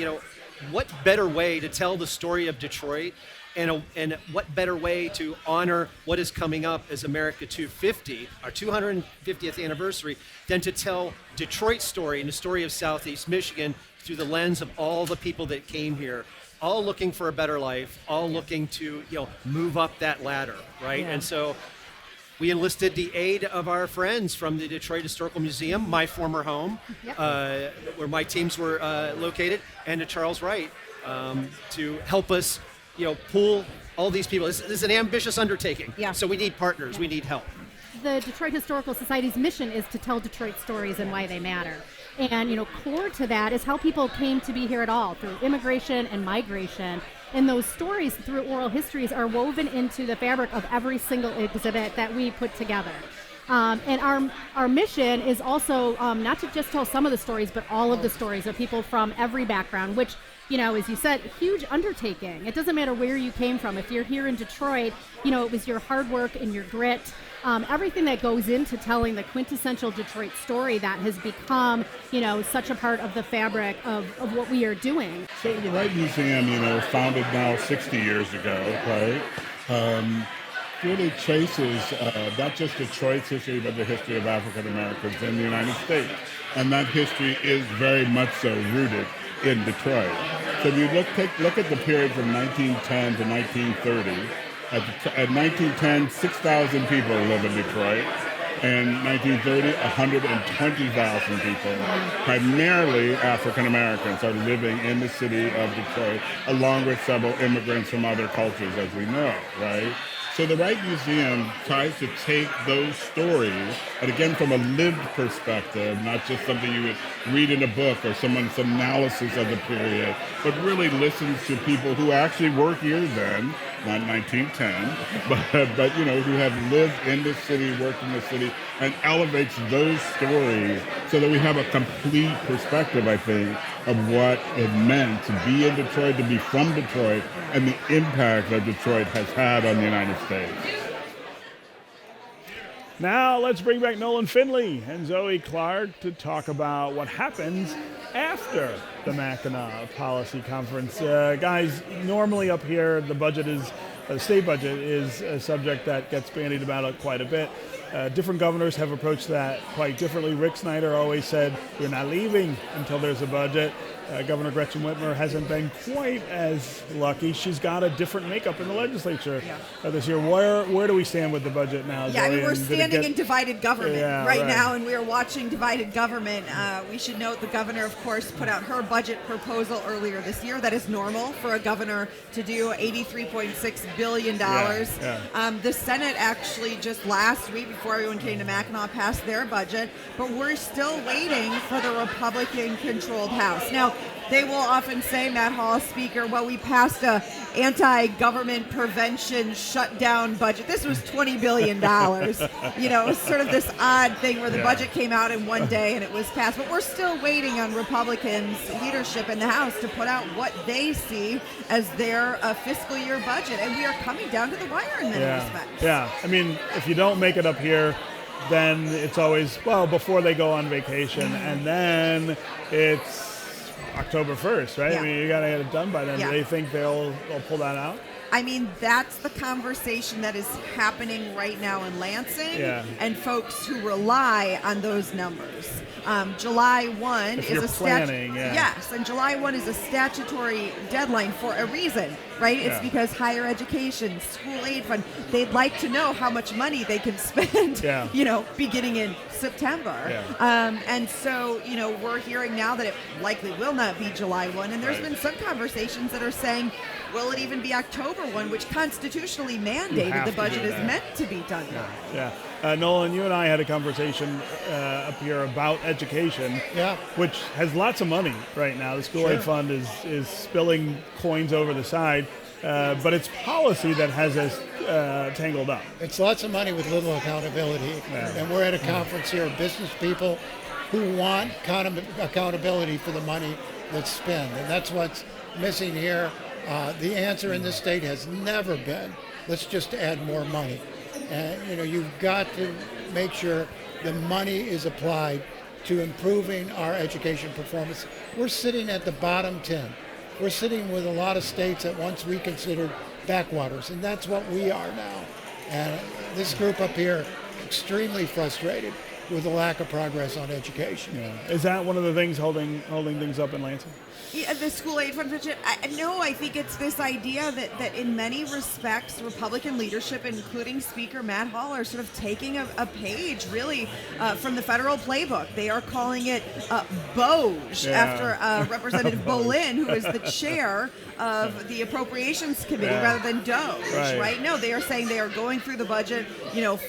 what better way to tell the story of Detroit, and what better way to honor what is coming up as America 250, our 250th anniversary, than to tell Detroit's story and the story of Southeast Michigan through the lens of all the people that came here, all looking for a better life, all looking to move up that ladder, right? Yeah. And so we enlisted the aid of our friends from the Detroit Historical Museum, my former home, where my teams were located, and to Charles Wright to help us, pull all these people. This is an ambitious undertaking, so we need partners, we need help. The Detroit Historical Society's mission is to tell Detroit stories and why they matter. And, core to that is how people came to be here at all, through immigration and migration. And those stories through oral histories are woven into the fabric of every single exhibit that we put together. And our mission is also not to just tell some of the stories, but all of the stories of people from every background, which, as you said, huge undertaking. It doesn't matter where you came from. If you're here in Detroit, it was your hard work and your grit, everything that goes into telling the quintessential Detroit story that has become, such a part of the fabric of what we are doing. So the Wright Museum, founded now 60 years ago, right? Really traces not just Detroit's history, but the history of African Americans in the United States. And that history is very much so rooted in Detroit. So if you look at the period from 1910 to 1930, at 1910, 6,000 people live in Detroit. In 1930, 120,000 people, primarily African Americans, are living in the city of Detroit, along with several immigrants from other cultures, as we know, right? So the Wright Museum tries to take those stories, and again from a lived perspective, not just something you would read in a book or someone's analysis of the period, but really listens to people who actually were here then, not 1910, but who have lived in the city, worked in the city, and elevates those stories so that we have a complete perspective, I think, of what it meant to be in Detroit, to be from Detroit, and the impact that Detroit has had on the United States. Now let's bring back Nolan Finley and Zoe Clark to talk about what happens after the Mackinac Policy Conference. Guys, normally up here the state budget is a subject that gets bandied about quite a bit. Different governors have approached that quite differently. Rick Snyder always said, we're not leaving until there's a budget. Governor Gretchen Whitmer hasn't been quite as lucky. She's got a different makeup in the legislature this year. Where do we stand with the budget now, Yeah, Zoe? we're standing in divided government right now, and we are watching divided government. We should note the governor, of course, put out her budget proposal earlier this year. That is normal for a governor to do, $83.6 billion. The Senate actually just last week, before everyone came to Mackinac, passed their budget, but we're still waiting for the Republican-controlled House. Now, they will often say, Matt Hall, Speaker, well, we passed a anti-government prevention shutdown budget. This was $20 billion. It was sort of this odd thing where the budget came out in one day and it was passed. But we're still waiting on Republicans' leadership in the House to put out what they see as their fiscal year budget. And we are coming down to the wire in many respects. Yeah, I mean, if you don't make it up here, then it's always, well, before they go on vacation, and then it's October 1st, right? Yeah. I mean, you got to get it done by then. Yeah. Do they think they'll pull that out? I mean, that's the conversation that is happening right now in Lansing, and folks who rely on those numbers. July 1 If is you're a planning, yes, and July 1 is a statutory deadline for a reason, right? It's because higher education, school aid fund, they'd like to know how much money they can spend, beginning in September. And so, we're hearing now that it likely will not be July 1, and there's been some conversations that are saying, will it even be October 1, which constitutionally mandated the budget is meant to be done by? Nolan, you and I had a conversation up here about education, which has lots of money right now. The school aid fund is spilling coins over the side, but it's policy that has us tangled up. It's lots of money with little accountability, and we're at a conference here of business people who want accountability for the money that's spent, and that's what's missing here. The answer in this state has never been, let's just add more money. And you've got to make sure the money is applied to improving our education performance. We're sitting at the bottom 10. We're sitting with a lot of states that once we considered backwaters, and that's what we are now. And this group up here, extremely frustrated with the lack of progress on education. Is that one of the things holding things up in Lansing? Yeah, the school aid fund budget. No, I think it's this idea that in many respects, Republican leadership, including Speaker Matt Hall, are sort of taking a page, really, from the federal playbook. They are calling it BOJ after Representative Bolin, who is the chair of the Appropriations Committee, rather than DOJ, right? No, they are saying they are going through the budget,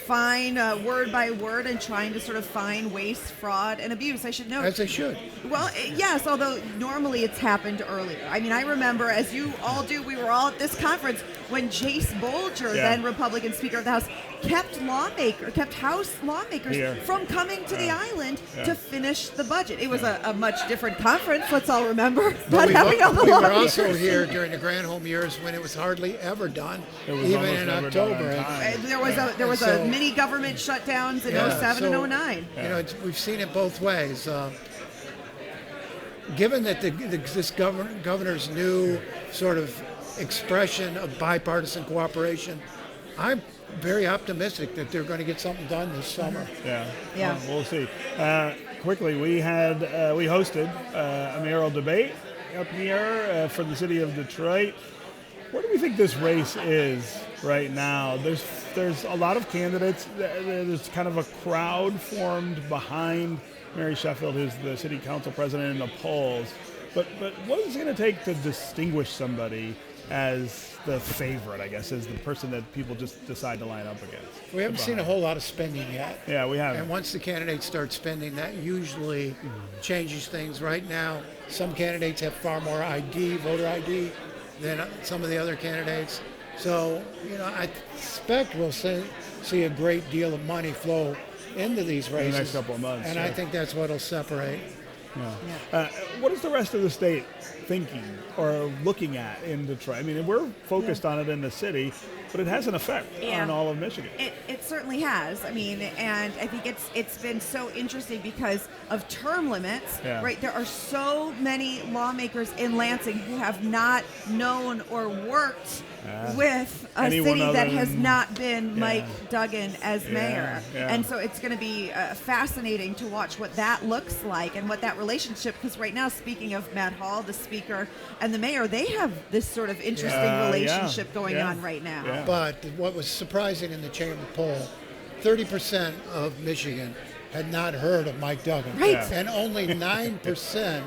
fine word by word, and trying to sort of find waste, fraud, and abuse. I should note. As they should. Well, yes, although normally it's happened earlier. I mean, I remember, as you all do, we were all at this conference when Jace Bolger, then Republican Speaker of the House, kept House lawmakers from coming to the island to finish the budget. It was a much different conference, let's all remember. We were also here during the Granholm years when it was hardly ever done, even in October. There was a mini government shutdowns in 07 and 09. We've seen it both ways. Given that this governor's new sort of expression of bipartisan cooperation, I'm very optimistic that they're going to get something done this summer. Well, we'll see. Quickly, we hosted a mayoral debate up here for the city of Detroit. What do we think this race is right now? There's a lot of candidates. There's kind of a crowd formed behind Mary Sheffield, who's the city council president, in the polls. But what is it going to take to distinguish somebody as the favorite, I guess, as the person that people just decide to line up against? We haven't seen a whole lot of spending yet. Yeah, we haven't. And once the candidates start spending, that usually changes things. Right now, some candidates have far more voter ID, than some of the other candidates. So, I expect we'll see a great deal of money flow into these races in the next couple of months. And I think that's what'll separate. What is the rest of the state thinking or looking at in Detroit? I mean, we're focused on it in the city, but it has an effect on all of Michigan. It certainly has. I mean, and I think it's been so interesting because of term limits, right? There are so many lawmakers in Lansing who have not known or worked with a city that has not been Mike Duggan as mayor. And so it's going to be fascinating to watch what that looks like and what that relationship, because right now, speaking of Matt Hall, the speaker, and the mayor, they have this sort of interesting relationship going on right now. But what was surprising in the chamber poll, 30% of Michigan had not heard of Mike Duggan. Right. And only 9%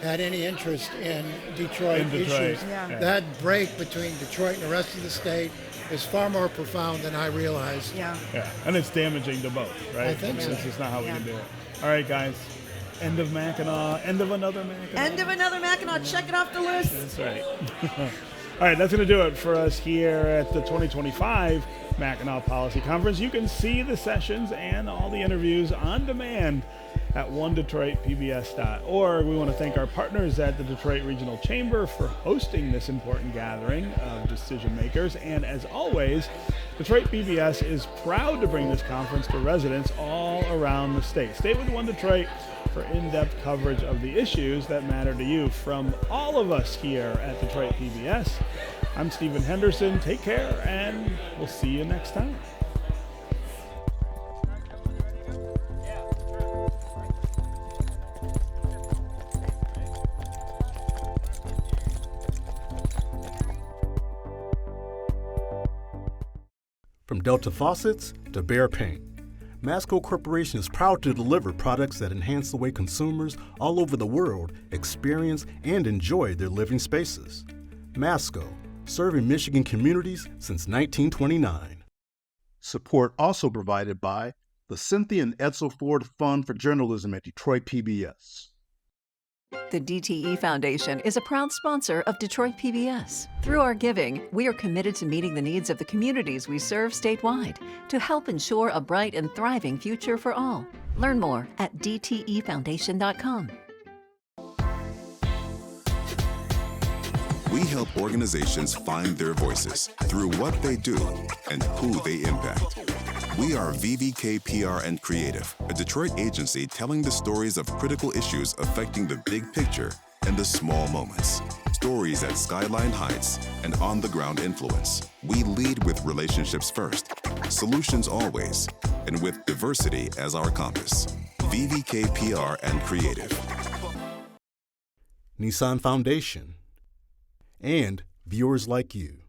had any interest in Detroit issues. That break between Detroit and the rest of the state is far more profound than I realized. And it's damaging to both, right? I think so. This is not how we can do it. All right, guys. End of Mackinac, end of another Mackinac. End of another Mackinac. Check it off the list. That's right. All right, that's going to do it for us here at the 2025 Mackinac Policy Conference. You can see the sessions and all the interviews on demand at onedetroitpbs.org. We want to thank our partners at the Detroit Regional Chamber for hosting this important gathering of decision makers. And as always, Detroit PBS is proud to bring this conference to residents all around the state. Stay with One Detroit for in-depth coverage of the issues that matter to you. From all of us here at Detroit PBS, I'm Stephen Henderson. Take care, and we'll see you next time. From Delta Faucets to Behr Paint, Masco Corporation is proud to deliver products that enhance the way consumers all over the world experience and enjoy their living spaces. Masco, serving Michigan communities since 1929. Support also provided by the Cynthia and Edsel Ford Fund for Journalism at Detroit PBS. The DTE Foundation is a proud sponsor of Detroit PBS. Through our giving, we are committed to meeting the needs of the communities we serve statewide to help ensure a bright and thriving future for all. Learn more at dtefoundation.com. We help organizations find their voices through what they do and who they impact. We are VVK PR and Creative, a Detroit agency telling the stories of critical issues affecting the big picture and the small moments. Stories at Skyline Heights and on-the-ground influence. We lead with relationships first, solutions always, and with diversity as our compass. VVK PR and Creative. Nissan Foundation, and viewers like you.